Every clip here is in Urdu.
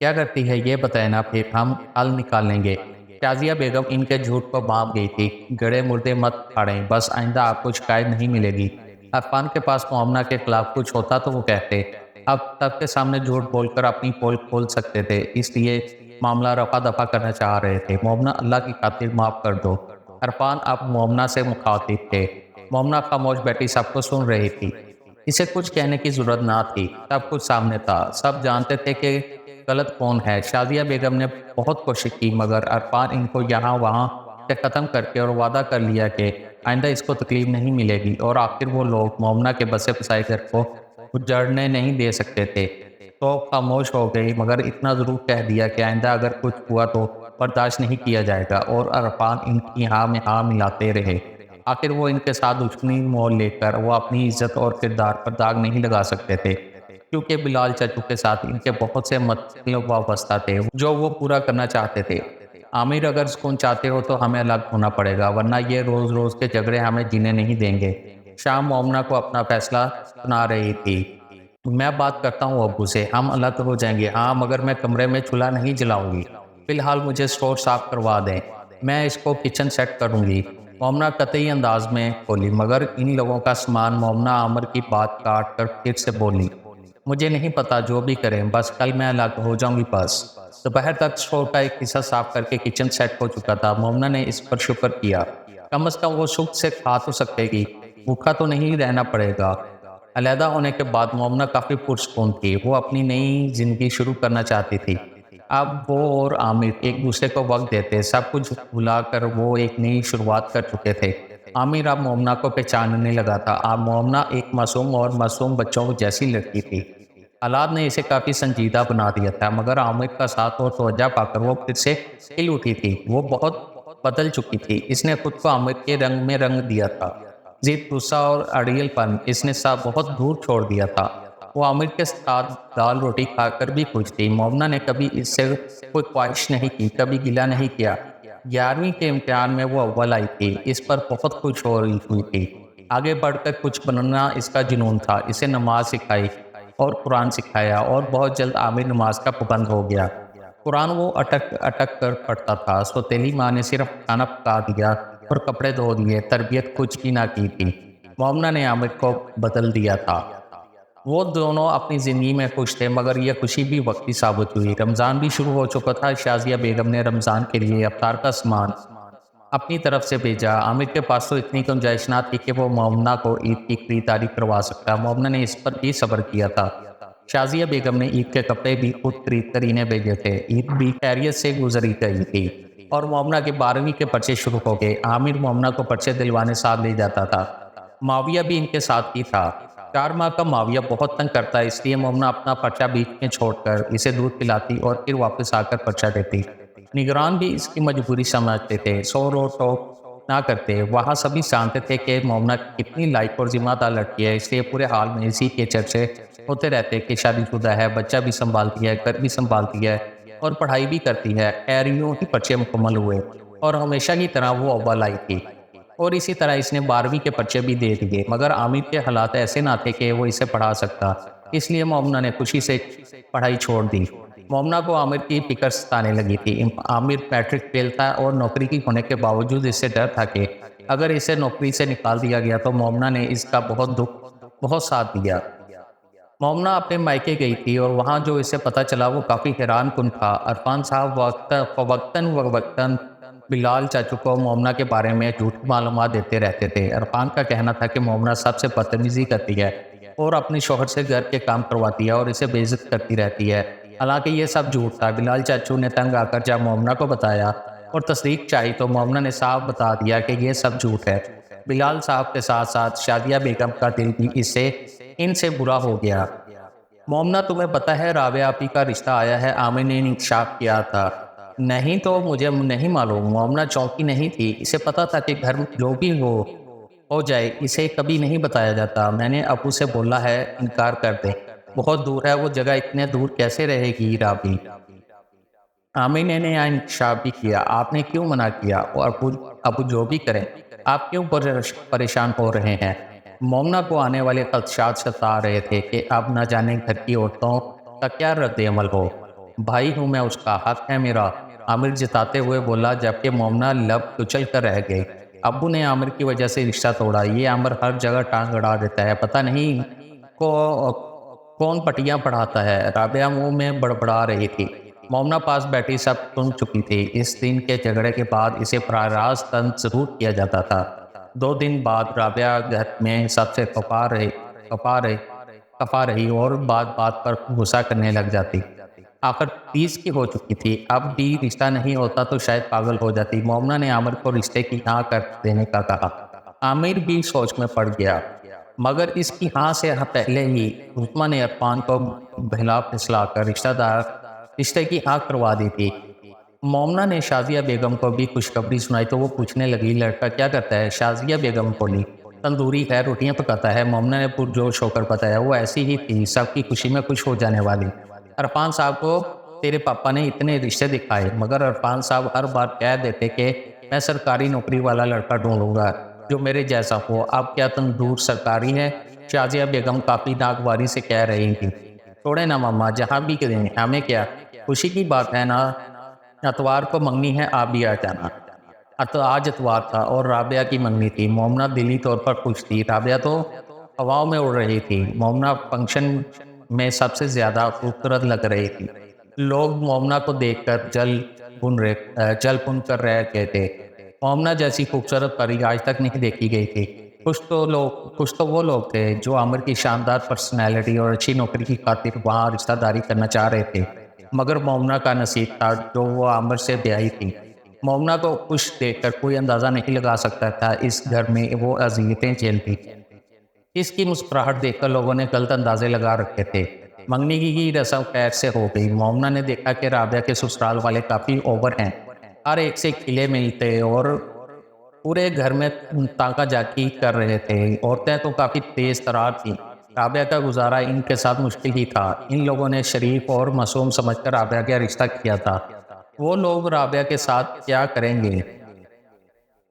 کیا کرتی ہے یہ بتائیں نا، پھر ہم حل نکال لیں گے۔ شازیہ بیگم ان کے جھوٹ کو بانپ گئی تھی۔ گڑے مردے مت پھاڑیں، بس آئندہ آپ کو شکایت نہیں ملے گی۔ عرفان کے پاس مومنہ کے خلاف کچھ ہوتا تو وہ کہتے، اب سب کے سامنے جھوٹ بول کر اپنی پول کھول سکتے تھے، اس لیے معاملہ رفع دفع کرنا چاہ رہے تھے۔ مومنہ، اللہ کی خاطر معاف کر دو۔ عرفان اب مومنہ سے مخاطب تھے۔ مومنہ خاموش بیٹھی سب کو سن رہی تھی۔ اسے کچھ کہنے کی ضرورت نہ تھی، سب کچھ سامنے تھا، سب جانتے تھے کہ غلط کون ہے۔ شازیہ بیگم نے بہت کوشش کی مگر عرفان ان کو یہاں وہاں سے ختم کر کے اور وعدہ کر لیا کہ آئندہ اس کو تکلیف نہیں ملے گی، اور آخر وہ لوگ مومنہ کے بسے بسائے گھر کو اجڑنے نہیں دے سکتے تھے۔ تو خاموش ہو گئی مگر اتنا ضرور کہہ دیا کہ آئندہ اگر کچھ ہوا تو برداشت نہیں کیا جائے گا، اور عرفان ان کی ہاں میں ہاں ملاتے رہے۔ آخر وہ ان کے ساتھ دشمنی مول لے کر وہ اپنی عزت اور کردار پر داغ نہیں لگا سکتے تھے، کیونکہ بلال چچو کے ساتھ ان کے بہت سے مطلب وابستہ تھے جو وہ پورا کرنا چاہتے تھے۔ عامر، اگر سکون چاہتے ہو تو ہمیں الگ ہونا پڑے گا، ورنہ یہ روز روز کے جھگڑے ہمیں جینے نہیں دیں گے۔ شام مومنہ کو اپنا فیصلہ سنا رہی تھی۔ میں بات کرتا ہوں ابو سے، ہم الگ ہو جائیں گے، ہاں مگر میں کمرے میں چولہا نہیں جلاؤں گی۔ فی الحال مجھے اسٹور صاف کروا دیں، میں اس کو کچن سیٹ کروں گی۔ مومنہ قطعی انداز میں بولی، مگر ان لوگوں کا سامان۔ مومنہ عامر کی بات کاٹ کر پھر سے بولی، مجھے نہیں پتا، جو بھی کریں، بس کل میں الگ ہو جاؤں گی بس۔ دوپہر تک اسٹور کا ایک حصہ صاف کر کے کچن سیٹ ہو چکا تھا۔ مومنہ نے اس پر شکر کیا، کم از کم وہ سکھ سے کھا تو سکے گی، بھوکا تو نہیں رہنا پڑے گا۔ علیحدہ ہونے کے بعد مومنہ کافی پرسکون تھی، وہ اپنی نئی زندگی شروع کرنا چاہتی تھی۔ اب وہ اور عامر ایک دوسرے کو وقت دیتے، سب کچھ بھلا کر وہ ایک نئی شروعات کر چکے تھے۔ عامر اب مومنہ کو پہچاننے لگا تھا۔ اب مومنہ ایک معصوم اور معصوم بچوں جیسی لڑکی تھی۔ حالات نے اسے کافی سنجیدہ بنا دیا تھا، مگر عامر کا ساتھ اور توجہ پا کر وہ پھر سے کھل اٹھی تھی۔ وہ بہت بدل چکی تھی، اس نے خود کو عامر کے رنگ میں رنگ دیا تھا۔ ضد، غصہ اور اڑیل پن اس نے سب بہت دور چھوڑ دیا تھا۔ وہ عامر کے ساتھ دال روٹی کھا کر بھی خوش تھی۔ مومنہ نے کبھی اس سے کوئی خواہش نہیں کی، کبھی گلہ نہیں کیا۔ 11ویں کے امتحان میں وہ اول آئی تھی، اس پر بہت خوش ہو رہی ہوئی تھی۔ آگے بڑھ کر کچھ بننا اس کا جنون تھا۔ اسے نماز سکھائی اور قرآن سکھایا، اور بہت جلد عامر نماز کا پابند ہو گیا۔ قرآن وہ اٹک اٹک کر پڑھتا تھا۔ سوتیلی ماں نے صرف کھانا پکا دیا اور کپڑے دھو دیے، تربیت کچھ بھی نہ کی تھی۔ مومنہ نے عامر کو بدل دیا تھا۔ وہ دونوں اپنی زندگی میں خوش تھے، مگر یہ خوشی بھی وقتی ثابت ہوئی۔ رمضان بھی شروع ہو چکا تھا۔ شازیہ بیگم نے رمضان کے لیے افطار کا سامان اپنی طرف سے بھیجا۔ عامر کے پاس تو اتنی گنجائش نہ تھی کہ وہ مومنہ کو عید کی خریداری کروا سکتا۔ مومنہ نے اس پر بھی صبر کیا تھا۔ شازیہ بیگم نے عید کے کپڑے بھی خود خرید کر انہیں بھیجے تھے۔ عید بھی خیریت سے گزری گئی تھی، اور مومنہ کے 12ویں کے پرچے شروع ہو گئے۔ عامر مومنہ کو پرچے دلوانے ساتھ لے جاتا تھا۔ معاویہ بھی ان کے ساتھ ہی تھا۔ 4 ماہ کا معاویہ بہت تنگ کرتا، اس لیے مومنہ اپنا پرچہ بیچ میں چھوڑ کر اسے دودھ پلاتی اور پھر واپس آ کر پرچہ دیتی۔ نگران بھی اس کی مجبوری سمجھتے تھے، سو رو ٹوک نہ کرتے۔ وہاں سبھی جانتے تھے کہ مومنہ کتنی لائق اور ذمہ دار لڑکی ہے، اس لیے پورے حال میں اسی کے چرچے ہوتے رہتے کہ شادی شدہ ہے، بچہ بھی سنبھالتی ہے، گھر بھی سنبھالتی ہے اور پڑھائی بھی کرتی ہے۔ خیر، یوں ہی پرچے مکمل ہوئے، اور ہمیشہ کی طرح وہ اول آئی تھی، اور اسی طرح اس نے 12ویں کے پرچے بھی دے دیے۔ مگر عامر کے حالات ایسے نہ تھے کہ وہ اسے پڑھا سکتا، اس لیے مومنہ نے خوشی سے پڑھائی چھوڑ دی۔ مومنہ کو عامر کی فکر ستانے لگی تھی۔ عامر میٹرک فیل تھا، اور نوکری کی ہونے کے باوجود اسے ڈر تھا کہ اگر اسے نوکری سے نکال دیا گیا تو مومنہ نے اس کا بہت ساتھ دیا۔ مومنہ اپنے مائکے گئی تھی، اور وہاں جو اسے پتہ چلا وہ کافی حیران کن تھا۔ عرفان صاحب وقتاً فوقتاً بلال چاچو کو مومنہ کے بارے میں جھوٹی معلومات دیتے رہتے تھے۔ عرفان کا کہنا تھا کہ مومنہ سب سے بدتمیزی کرتی ہے اور اپنے شوہر سے گھر کے کام کرواتی ہے اور اسے بے عزت کرتی رہتی ہے، حالانکہ یہ سب جھوٹ تھا۔ بلال چاچو نے تنگ آ کر جب مومنہ کو بتایا اور تصدیق چاہی تو مومنہ نے صاف بتا دیا کہ یہ سب جھوٹ ہے۔ بلال صاحب کے ساتھ ساتھ شازیہ بیگم کا دل بھی ان سے برا ہو گیا۔ مومنہ، تمہیں پتہ ہے رابعہ آپی کا رشتہ آیا ہے؟ عامر نے انکشاف کیا تھا۔ نہیں تو مجھے نہیں معلوم۔ مومنہ چونکی نہیں تھی، اسے پتہ تھا کہ گھر میں جو بھی ہو جائے اسے کبھی نہیں بتایا جاتا۔ میں نے ابو سے بولا ہے انکار کر دے، بہت دور ہے وہ جگہ، اتنے دور کیسے رہے گی رابی؟ عامر نے نیا انکشاف بھی کیا۔ آپ نے کیوں منع کیا؟ اور ابو جو بھی کریں، آپ کیوں پریشان ہو رہے ہیں؟ مومنہ کو آنے والے خدشات ستا رہے تھے کہ اب نہ جانے گھر کی عورتوں کا کیا رد عمل ہو۔ بھائی ہوں میں اس کا، حق ہے میرا، عامر جتاتے ہوئے بولا، جبکہ مومنہ لب کچل کر رہ گئی۔ ابو نے عامر کی وجہ سے رشتہ توڑا، یہ عامر ہر جگہ ٹانگ اڑا دیتا ہے، پتہ نہیں کو کون پٹیاں پڑھاتا ہے۔ رابعہ منہ میں بڑبڑا رہی تھی۔ مومنہ پاس بیٹھی سب سن چکی تھی۔ اس دن کے جھگڑے کے بعد اسے براہ راست طنز ضرور کیا جاتا تھا۔ 2 دن بعد رابعہ گھر میں سب سے کپا رہی اور بات بات پر غصہ کرنے لگ جاتی۔ آخر 30 کی ہو چکی تھی، اب بھی رشتہ نہیں ہوتا تو شاید پاگل ہو جاتی۔ مومنہ نے عامر کو رشتے کی ہاں کر دینے کا کہا۔ عامر بھی سوچ میں پڑ گیا، مگر اس کی ہاں سے پہلے ہی عثمان نے عرفان کو بہلا پھسلا کر رشتے کی ہاں کروا دی تھی۔ مومنہ نے شازیہ بیگم کو بھی خوشخبری سنائی تو وہ پوچھنے لگی، لڑکا کیا کرتا ہے؟ شازیہ بیگم بولی، تندوری ہے، روٹیاں پکاتا ہے۔ مومنہ نے پرجوش ہو کر بتایا، وہ ایسی ہی تھی، سب کی خوشی میں خوش ہو جانے والی۔ عرفان صاحب کو تیرے پاپا نے اتنے رشتے دکھائے، مگر عرفان صاحب ہر بار کہہ دیتے کہ میں سرکاری نوکری والا لڑکا ڈھونڈوں گا جو میرے جیسا ہو۔ اب کیا تندور سرکاری ہے؟ شازیہ بیگم کافی ناگواری سے کہہ رہی تھی۔ چھوڑے نا ماما، جہاں بھی کریں، ہمیں کیا، خوشی کی بات ہے نا، اتوار کو منگنی ہے، آپ بھی آ جانا۔ آج اتوار تھا اور رابعہ کی منگنی تھی۔ مومنہ دلی طور پر خوش تھی، رابعہ تو ہواؤں میں اڑ رہی تھی۔ مومنہ فنکشن میں سب سے زیادہ خوبصورت لگ رہی تھی۔ لوگ مومنہ کو دیکھ کر جل پن کر رہ گئے تھے۔ مومنہ جیسی خوبصورت پری آج تک نہیں دیکھی گئی تھی۔ کچھ تو وہ لوگ تھے جو عامر کی شاندار پرسنالٹی اور اچھی نوکری کی خاطر وہاں رشتہ داری کرنا چاہ رہے تھے، مگر مومنہ کا نصیب تھا جو وہ عامر سے بیاہی تھی۔ مومنہ کو خوش دیکھ کر کوئی اندازہ نہیں لگا سکتا تھا اس گھر میں وہ اذیتیں جھیلتی۔ اس کی مسکراہٹ دیکھ کر لوگوں نے غلط اندازے لگا رکھے تھے۔ منگنی کی رسم خیر سے ہو گئی۔ مومنہ نے دیکھا کہ رابعہ کے سسرال والے کافی اوور ہیں، ہر ایک سے کھلے ملتے اور پورے گھر میں تانکا جاکی کر رہے تھے۔ عورتیں تو کافی تیز ترار تھیں۔ رابعہ کا گزارا ان کے ساتھ مشکل ہی تھا۔ ان لوگوں نے شریف اور معصوم سمجھ کر رابعہ کا رشتہ کیا تھا۔ وہ لوگ رابعہ کے ساتھ کیا کریں گے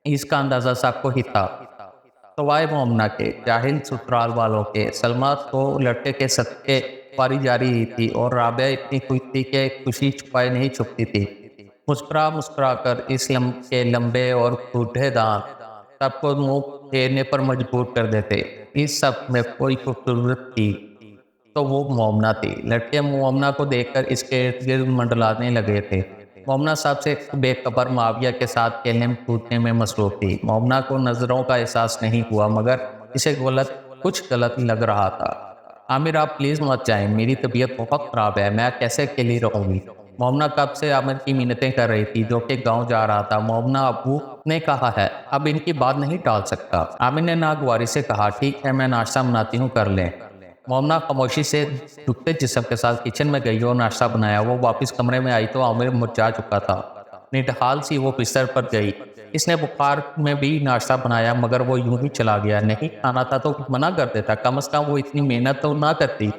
اس کا اندازہ سب کو ہی تھا، سوائے مومنہ کے، جاہل سسرال والوں کے۔ سلمیٰ تو لڑکے کے صدقے پاری جا رہی تھی اور رابعہ اتنی خوش تھی کہ خوشی چھپائے نہیں چھپتی تھی۔ مسکرا کر اس کے لمبے اور بوڑھے دانت سب کو منہ پھیرنے پر مجبور کر دیتے۔ اس سب میں کوئی خوبصورت تھی تو وہ مومنہ تھی۔ لڑکے مومنہ کو دیکھ کر اس کے ارد گرد منڈلانے لگے تھے۔ مومنہ سب سے بے خبر معاویہ کے ساتھ کھیلنے کودنے میں مصروف تھی۔ مومنہ کو نظروں کا احساس نہیں ہوا، مگر اسے کچھ غلط لگ رہا تھا۔ عامر آپ پلیز مت جائیں، میری طبیعت بہت خراب ہے، میں کیسے اکیلی رہوں گی؟ مومنہ کب سے عامر کی منتیں کر رہی تھی جو کہ گاؤں جا رہا تھا۔ مومنہ ابو نے کہا ہے، اب ان کی بات نہیں ٹال سکتا۔ عامر نے ناگواری سے کہا، ٹھیک ہے میں ناشتہ بناتی ہوں، کر لیں۔ مومنہ خاموشی سے دکھتے جسم کے ساتھ کچن میں گئی اور ناشتہ بنایا۔ وہ واپس کمرے میں آئی تو عامر مرجھا چکا تھا۔ نڈھال سی وہ بستر پر گئی۔ اس نے بخار میں بھی ناشتہ بنایا، مگر وہ یوں ہی چلا گیا۔ نہیں کھانا تھا تو منع کر دیتا، کم از کم وہ اتنی محنت تو نہ کرتی۔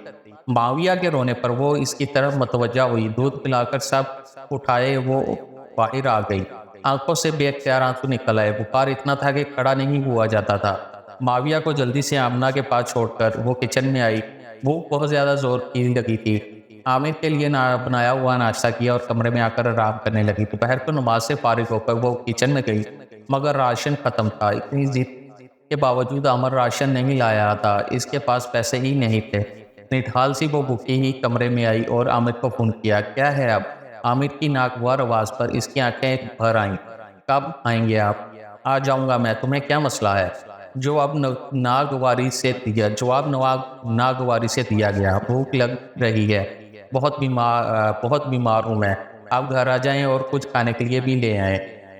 معاویہ کے رونے پر وہ اس کی طرف متوجہ ہوئی۔ دودھ پلا کر سب اٹھائے وہ باہر آ گئی۔ آنکھوں سے بے اختیار آنسو نکل آئے۔ بخار اتنا تھا کہ کھڑا نہیں ہوا جاتا تھا۔ معاویہ کو جلدی سے آمنہ کے پاس چھوڑ کر وہ کچن میں آئی۔ بھوک بہت زیادہ زور کی لگی تھی۔ عامر کے لیے بنایا ہوا ناشتہ کیا اور کمرے میں آ کر آرام کرنے لگی۔ دوپہر کو نماز سے فارغ ہو کر وہ کچن میں گئی، مگر راشن ختم تھا۔ اتنی ضد کے باوجود عامر راشن نہیں لایا تھا، اس کے پاس پیسے ہی نہیں تھے۔ نڈھال سی وہ بھوکی ہی کمرے میں آئی اور عامر کو فون کیا، کیا ہے اب؟ عامر کی ناگوار آواز پر اس کی آنکھیں بھر آئیں۔ کب آئیں گے آپ؟ آ جاؤں گا میں، تمہیں کیا مسئلہ ہے؟ جواب ناگواری سے دیا گیا، بھوک لگ رہی ہے، بہت بیمار ہوں میں، آپ گھر آ جائیں اور کچھ کھانے کے لیے بھی لے آئیں۔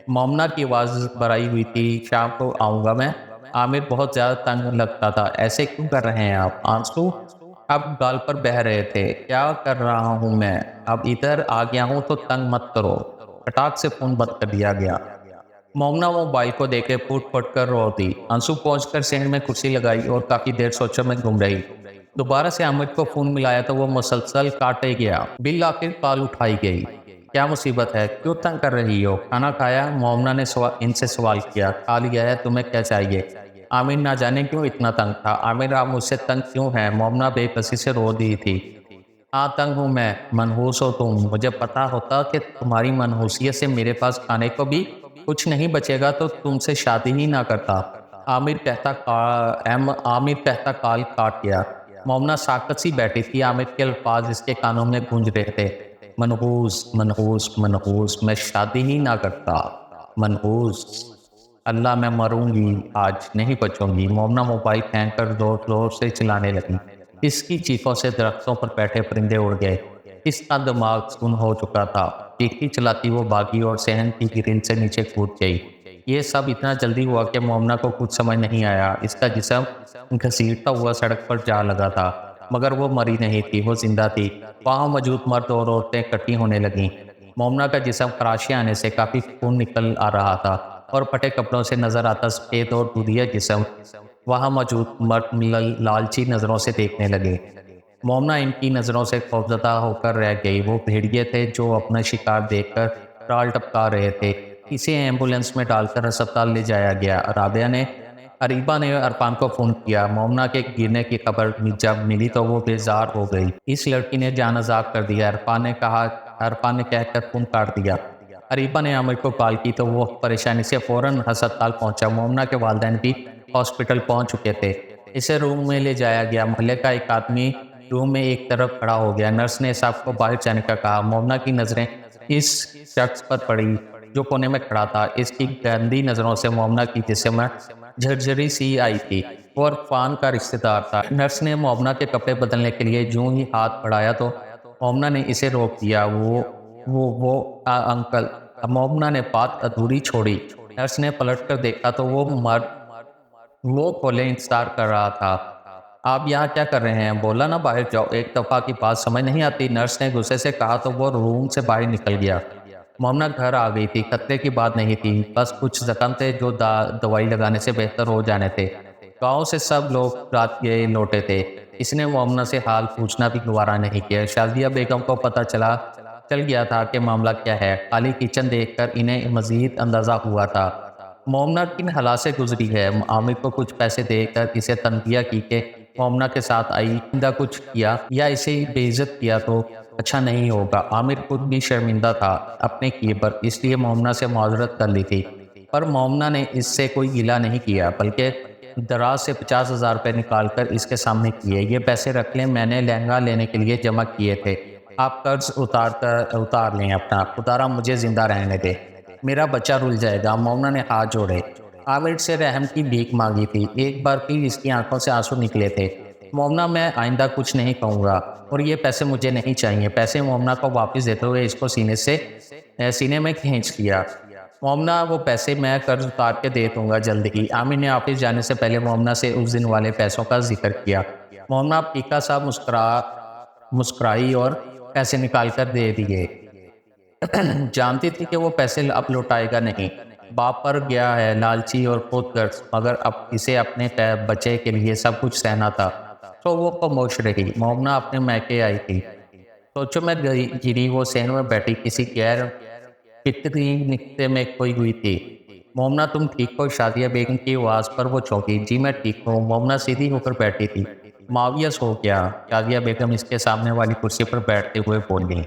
مومنہ کی آواز بھرائی ہوئی تھی، شام کو آؤں گا میں۔ عامر بہت زیادہ تنگ لگتا تھا، ایسے کیوں کر رہے ہیں آپ؟ آنسو اب گال پر بہہ رہے تھے۔ کیا کر رہا ہوں میں؟ اب ادھر آ گیا ہوں تو تنگ مت کرو۔ کھٹاک سے فون بند کر دیا گیا۔ مومنہ موبائل کو دیکھے پھوٹ پھوٹ کر رو دی۔ آنسو پہنچ کر سینڈ میں کرسی لگائی اور کافی دیر سوچوں میں گم رہی۔ دوبارہ سے عامر کو فون ملایا تو وہ مسلسل کاٹے گیا۔ بالآخر کال اٹھائی گئی۔ کیا مصیبت ہے؟ کیوں تنگ کر رہی ہو؟ کھانا کھایا؟ مومنہ نے ان سے سوال کیا۔ کھا لیا ہے، تمہیں کیا چاہیے؟ عامر نہ جانے کیوں اتنا تنگ تھا۔ عامر آپ مجھ سے تنگ کیوں ہیں؟ مومنہ بے بسی سے رو دی تھی۔ ہاں تنگ ہوں میں، منحوس ہو تم، مجھے پتا ہوتا کہ تمہاری منحوسیت سے میرے پاس کھانے کو بھی کچھ نہیں بچے گا تو تم سے شادی ہی نہ کرتا۔ عامر کہتا کال کاٹ گیا۔ مومنہ ساکت سی بیٹھی تھی، عامر کے الفاظ اس کے کانوں میں گونج رہے تھے۔ منحوس منحوس منحوس، میں شادی ہی نہ کرتا، منحوس، اللہ میں مروں گی، آج نہیں بچوں گی۔ مومنہ موبائل پھینک کر زور زور سے چلانے لگی۔ اس کی چیخوں سے درختوں پر بیٹھے پرندے اڑ گئے۔ اس کا دماغ سن ہو چکا تھا۔ چیختی چلاتی وہ بھاگی اور صحن کی گرل سے نیچے کود گئی۔ یہ سب اتنا جلدی ہوا کہ مومنہ کو کچھ سمجھ نہیں آیا۔ اس کا جسم گھسیٹتا ہوا سڑک پر جا لگا تھا، مگر وہ مری نہیں تھی، وہ زندہ تھی۔ وہاں موجود مرد اور عورتیں اکٹھی ہونے لگیں۔ مومنہ کا جسم خراشے آنے سے کافی خون نکل آ رہا تھا اور پھٹے کپڑوں سے نظر آتا سفید اور دودھیا جسم۔ وہاں موجود مرد لالچی نظروں سے دیکھنے لگے۔ مومنہ ان کی نظروں سے خوفزدہ ہو کر رہ گئی۔ وہ بھیڑیے تھے جو اپنا شکار دیکھ کر ٹال ٹپکا رہے تھے۔ اسے ایمبولینس میں ڈال کر ہسپتال لے جایا گیا۔ اریبہ نے عرفان کو فون کیا۔ مومنہ کے گرنے کی خبر جب ملی تو وہ بیزار ہو گئی۔ اس لڑکی نے جان عذاب کر دیا، عرفان نے کہہ کر فون کاٹ دیا۔ اریبہ نے عامر کو کال کی تو وہ پریشانی سے فوراً ہسپتال پہنچا۔ مومنہ کے والدین بھی ہاسپٹل پہنچ چکے تھے۔ اسے روم میں لے جایا گیا۔ محلے کا ایک آدمی روم میں ایک طرف کھڑا ہو گیا۔ نرس نے صاحب کو باہر جانے کا کہا۔ مومنہ کی نظریں اس شخص پر پڑی جو کونے میں کھڑا تھا۔ اس کی گندی نظروں سے مومنہ کی جسم میں جھرجھری سی آئی تھی۔ وہ عرفان کا رشتہ دار تھا۔ نرس نے مومنہ کے کپڑے بدلنے کے لیے جوں ہی ہاتھ بڑھایا تو مومنہ نے اسے روک دیا۔ وہ انکل، مومنہ نے بات ادھوری چھوڑی۔ نرس نے پلٹ کر دیکھا تو وہ مرد وہ کھولے انتظار کر رہا تھا۔ آپ یہاں کیا کر رہے ہیں؟ بولا نا باہر جاؤ، ایک دفعہ کی بات سمجھ نہیں آتی؟ نرس نے غصے سے کہا تو وہ روم سے باہر نکل گیا۔ مومنہ گھر آ گئی تھی۔ خطرے کی بات نہیں تھی، بس کچھ زخم تھے جو دوائی لگانے سے بہتر ہو جانے تھے۔ گاؤں سے سب لوگ رات گئے لوٹے تھے۔ اس نے مومنہ سے حال پوچھنا بھی گوارا نہیں کیا۔ شازیہ بیگم کو پتہ چل گیا تھا کہ معاملہ کیا ہے۔ خالی کچن دیکھ کر انہیں مزید اندازہ ہوا تھا مومنہ کن حالات سے گزری ہے۔ عامر کو کچھ پیسے دے کر اسے تنبیہ کی کہ مومنہ کے ساتھ آئندہ کچھ کیا یا اسے بے عزت کیا تو اچھا نہیں ہوگا۔ عامر خود بھی شرمندہ تھا اپنے کیے پر، اس لیے مومنہ سے معذرت کر لی تھی، پر مومنہ نے اس سے کوئی گلہ نہیں کیا، بلکہ دراز سے 50,000 روپے نکال کر اس کے سامنے کیے۔ یہ پیسے رکھ لیں، میں نے لہنگا لینے کے لیے جمع کیے تھے، آپ قرض اتار لیں اپنا، خدا مجھے زندہ رہنے دے، میرا بچہ رل جائے گا۔ مومنہ نے ہاتھ جوڑے، عامر سے رحم کی بھیک مانگی تھی۔ ایک بار پھر اس کی آنکھوں سے آنسو نکلے تھے۔ مومنہ، میں آئندہ کچھ نہیں کہوں گا اور یہ پیسے مجھے نہیں چاہیے۔ پیسے مومنہ کو واپس دیتے ہوئے اس کو سینے میں کھینچ لیا۔ مومنہ، وہ پیسے میں قرض اتار کے دے دوں گا جلد ہی۔ عامر نے آفس جانے سے پہلے مومنہ سے اس دن والے پیسوں کا ذکر کیا۔ مومنہ پھیکا سا مسکرائی اور پیسے نکال کر دے دیے۔ جانتی تھی کہ وہ پیسے اب لوٹائے گا نہیں۔ باپ پر گیا ہے، لالچی اور خود غرض، مگر اب اسے اپنے بچے کے لیے سب کچھ سہنا تھا، تو وہ خاموش رہی۔ مومنہ اپنے میکے آئی تھی، سوچوں میں گری۔ وہ صحن میں بیٹھی کسی غیر فکری نقطے میں کھوئی ہوئی تھی۔ مومنہ، تم ٹھیک ہو؟ شازیہ بیگم کی آواز پر وہ چونکی۔ جی میں ٹھیک ہوں۔ مومنہ سیدھی ہو کر بیٹھی تھی۔ ماویس ہو گیا، شازیہ بیگم اس کے سامنے والی کرسی پر بیٹھتے ہوئے بولی۔